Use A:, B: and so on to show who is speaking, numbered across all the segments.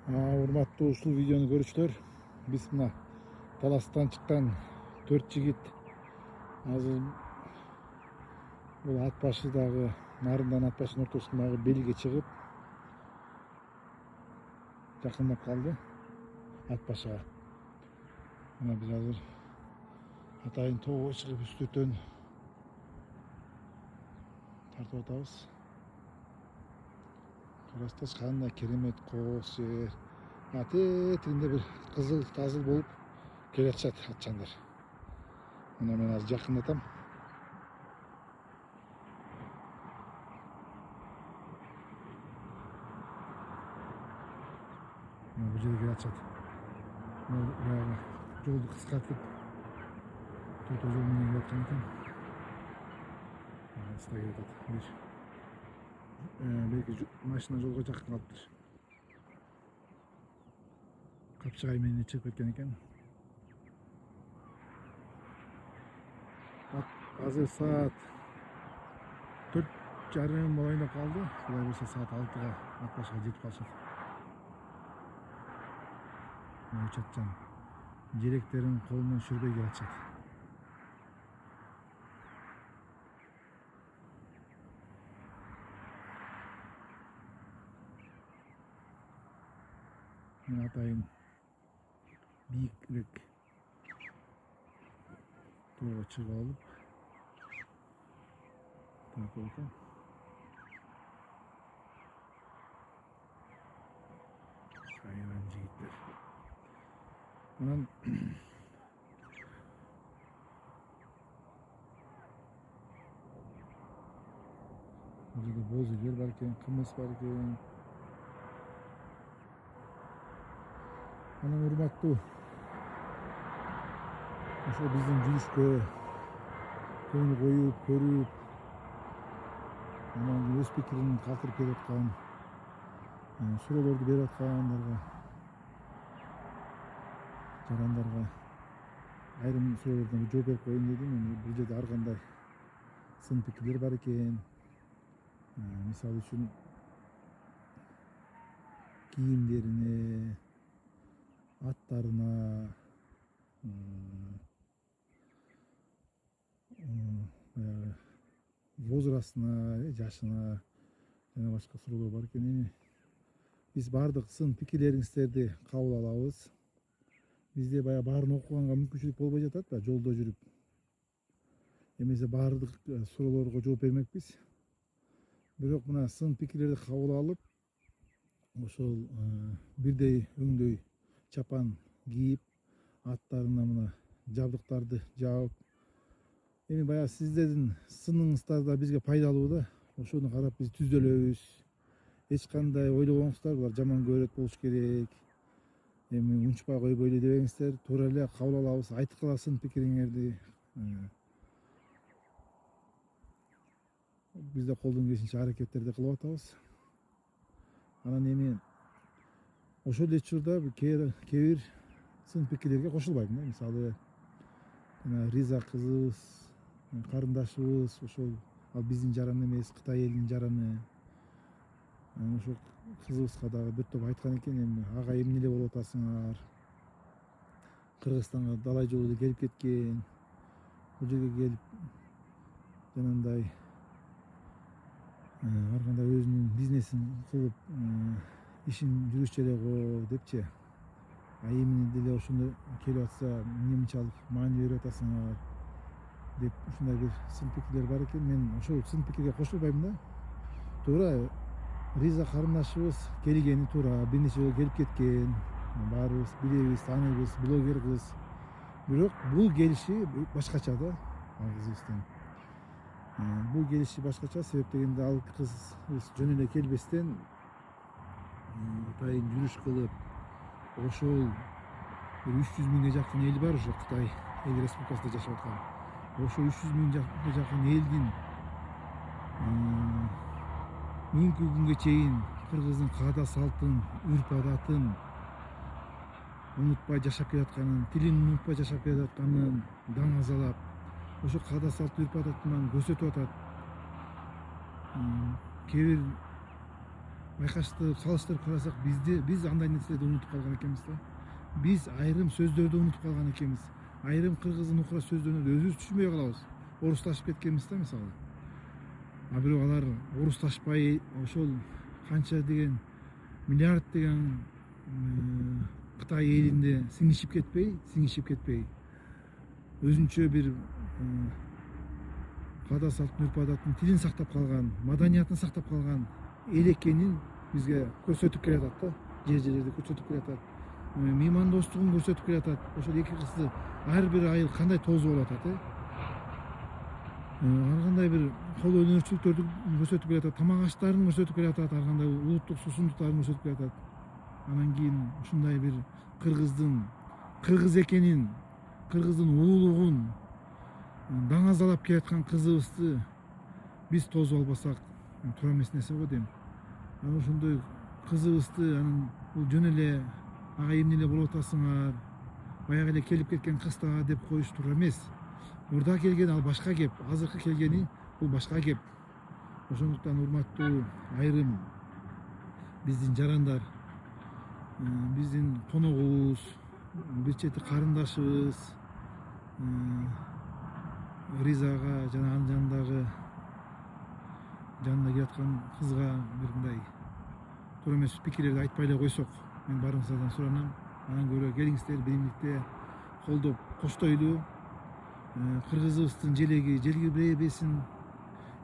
A: Урматтуу ушул видеону көрүүчүлөр, биз мына таластан чыккан 4 жигит азыр бул ат башыдагы нарындан ат башынын ортосундагы белге чыгып жакындап калды ат башыга. Мына биз азыр атайын тоого чыгып үстүртөн тартып атабыз. Карастач кандай керемет кооз жер. Тетигинде бир кызыл тазыл болуп келатышат атчандар. Мына мен азыр жакындатам. Мына бул жерге келатышат. Баягы жолду кыскартып тото жол менен келаткан экен. Кыска келатат. Belki машина жолго жакын калыптыр. Капчыгай менен чыгып кеткен экен. Азыр саат 4:30 болайын деп калды. Кудай буйрса саат 6-га ат башыга жетип калышат. Чатчан желектерин колунан сүрбөй келатышат. Мен атайын бийиклик тоого чыгып алып тартып атам. Сайран жигиттер. Анан бул жерде боз үйлөр бар экен, кымыз бар экен. Анан урматтуу ошо биздин жүрүшкө көңүл коюп, көрүп, анан өз пикирин калтырып берип аткан, суроолорду берип аткандарга, жарандарга айрым суроолордон жооп берип коеюн дедим. Бул жерде ар кандай сын пикирлер бар экен. Мисалы үчүн кийимдерине, аттарына, возрастына, жашына жана башка суроолор бар экен. Биз баардык сын пикирлериңиздерди кабыл алабыз. Бизде баягы баарын окуганга мүмкүнчүлүк болбой жатат да жолдо жүрүп. Эмесе баардык суроолорго жооп бермекпиз. Бирок мына сын пикирлерди кабыл алып, ошол бирдей өңдөй чапан кийип, аттарына мына жабдыктарды жаап, эми баягы сиздердин сыныңыздар да бизге пайдалуу да. Ошону карап биз түздөлөбүз. Эч кандай ойлобоңуздар, булар жаман көрөт болуш керек. Эми унчпай койбой эле дебеңиздер, туура эле кабыл алабыз. Айткыла сын пикириңерди. Биз да колдон келишинче аракеттерди кылып атабыз. Анан эми ошол эле учурда кээ бир сын пикирлерге кошулбайм да. Мисалы Риза кызыбыз, карындашыбыз, ошол ал биздин жаран эмес, Кытай элинин жараны. Ошол кызыбызга дагы бир топ айткан экен, эми ага эмне эле болуп атасыңар? Кыргызстанга далай жолу эле келип кеткен. Бул жерге келип жанагындай ар кандай өзүнүн бизнесин кылып ишин жүргүзчү эле го депчи. Эмне деле ошондо келип атса эмне мынчалык маани берип атасыңар деп ушундай бир сын пикирлер бар экен. Мен ошол сын пикирге кошулбайм да. Туура Риза карындашыбыз келгени туура, бир нече жолу келип кеткен. Баарыбыз билебиз, тааныйбыз, блогер кыз. Бирок бул келиши башкача да, ал кызыбыздын. Бул келиши башкача, себеп дегенде ал кыз жөн эле келбестен атайын жүрүш кылып, ошол 300 миңге жакын эл бар ошо Кытай эл республикасында жашап аткан. Ошо 300 миңге жакын элдин бүгүнкү күнгө чейин кыргыздын каада салтын, үрп адатын унутпай жашап келатканын, тилин унутпай жашап келатканын даңазалап, ошо каада салт үрп адатынан көрсөтүп атат. Кээ бир байкаштырып салыштырып карасак биз андай нерселерди унутуп калган экенбиз да. Биз айрым сөздөрдү унутуп калган экенбиз. Айрым кыргыздын укра сөздөрүн өзүбүз түшүнбөй калабыз. Орусташып кеткенбиз да мисалы. А бирок алар орусташпай ошол канча деген миллиард деген Кытай элинде сиңишип кетпей өзүнчө бир каада салттын үрп адатын тилин сактап калган, маданиятын сактап калган эл экенин бизге көрсөтүп келатат да. Жерлерде көрсөтүп келатат. Меймандостугун көрсөтүп келатат. Ошол эки кызды ар бир айыл кандай тосуп алатат, ар кандай бир кол өнөрчүлүктөрдү көрсөтүп келатат, тамак аштарын көрсөтүп келатат, ар кандай улуттук суусундуктарын көрсөтүп келатат. Анан кийин ушундай бир кыргыз экенин, кыргыздын улуулугун даңазалап келаткан кызыбызды биз тосуп албасак туура эмес нерсе го дейм. Анан ошондой кызыбызды анан бул жөн эле ага эмне эле болуп атасыңар, баягы эле келип кеткен кыз да деп коюш туура эмес. Мурда келген ал башка кеп, азыркы келгени бул башка кеп. Ошондуктан урматтуу айрым биздин жарандар, биздин коногубуз, бир чети карындашыбыз Ризага жана анын жанында келаткан кызга бир мындай туура эмес пикирлерди айтпай эле койсок, мен баарыңыздардан суранам. Анан көрө келиңиздер, биримдикте колдоп коштойлу. Кыргызыбыздын желеги желбиребесин,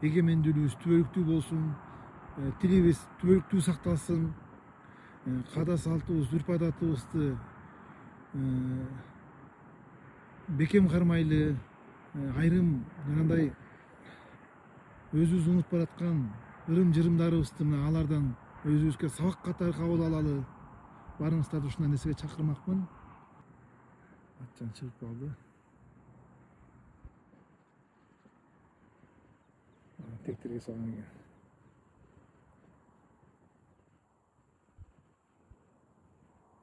A: эгемендүүлүгүбүз түбөлүктүү болсун, тилибиз түбөлүктүү сакталсын, каада салтыбыз, үрп адатыбызды бекем кармайлы, айрым жанагындай өзүбүз унутуп бараткан ырым-жырымдарыбызды мына алардан өзүбүзгө сабак катары кабыл алалы. Баарыңыздарды ушундай нерсеге чакырмакмын. Атчан чыгып калды. Тектерге салган экен.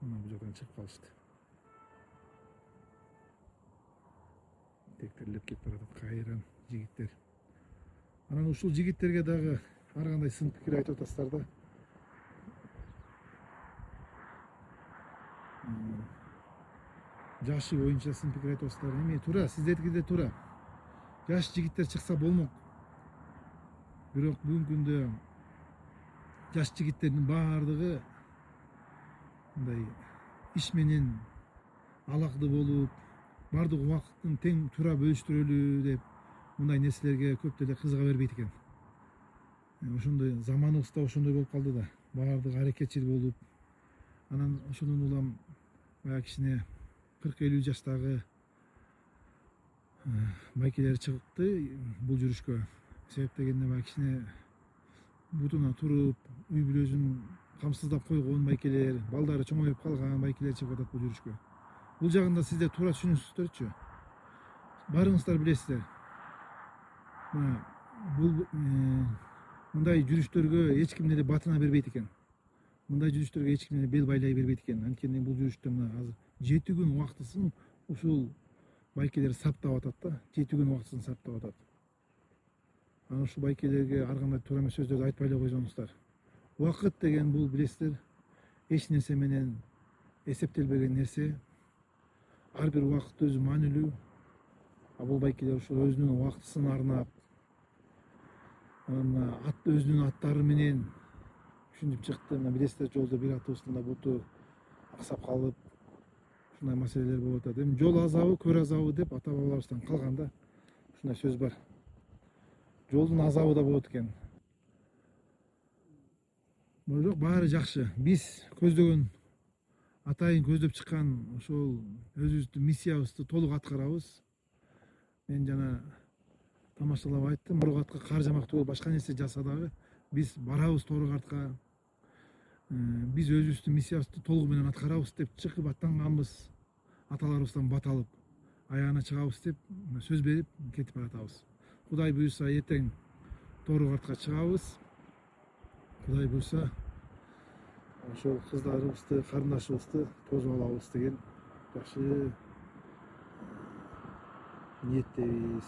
A: Мына бул жактан чыгып калышты. Тектерлеп кетип баратат кайран жигиттер. Анан ушул жигиттерге дагы ар кандай сын пикир айтып атасыздар да. Жашы боюнча сын пикир айтып атасыздар. Эми туура, сиздердики да туура. Жаш жигиттер чыкса болмок. Бирок бүгүнкү күндө жаш жигиттердин баардыгы мындай иш менен алакты болуп, баардык убакытын тең туура бөлүштүрөлү деп мындай нерселерге көп деле кызыга бербейт экен. Ошондой заманыбыз да ошондой болуп калды да. Баардыгы аракетчил болуп, анан ошондон улам баягы кичине 40-50 жаштагы байкелер чыгыпты бул жүрүшкө. Себеп дегенде баягы кичине бутуна туруп, үй бүлөсүн камсыздап койгон байкелер, балдары чоңоюп калган байкелер чыгып атат бул жүрүшкө. Бул жагында сиздер туура түшүнүңүздөрчү. Баарыңыздар билесиздер. Бул мындай жүрүштөргө эч ким деле батына бербейт экен. Мындай жүрүштөргө эч ким деле бел байлай бербейт экен. Анткени бул жүрүштө мына азыр 7 күн убактысын ушул байкелер саптап атат да. 7 күн убактысын саптап атат. Анан ушул байкелерге ар кандай туура эмес сөздөрдү айтпай эле койсоңуздар. Убакыт деген бул билесиздер, эч нерсе менен эсептелбеген нерсе. Ар бир убакыт өзү маанилүү. А бул байкелер ушул өзүнүн убактысын арнап, анан өзүнүн аттары менен ушинтип чыкты. Мына билесиздер, жолдо бир атыбыздын да буту аксап калып, ушундай маселелер болуп атат. Эми жол азабы, көр азабы деп ата бабаларыбыздан калган да. Ушундай сөз бар. Жолдун азабы да болот экен. Бирок баары жакшы. Биз көздөгөн, атайын көздөп чыккан ошол өзүбүздүн миссиябызды толук аткарабыз. Мен жана тамашалап айттым. Торгатка кар жамак түгөл башка нерсе жаса дагы биз барабыз Торгатка. Биз өзүбүздүн миссиябызды толугу менен аткарабыз деп чыгып аттанганбыз. Аталарыбыздан бат алып, аягына чыгабыз деп сөз берип кетип баратабыз. Кудай буйрса эртең Торгатка чыгабыз. Кудай буйрса ошол кыздарыбызды, карындашыбызды тосуп алабыз деген жакшы ниеттебиз.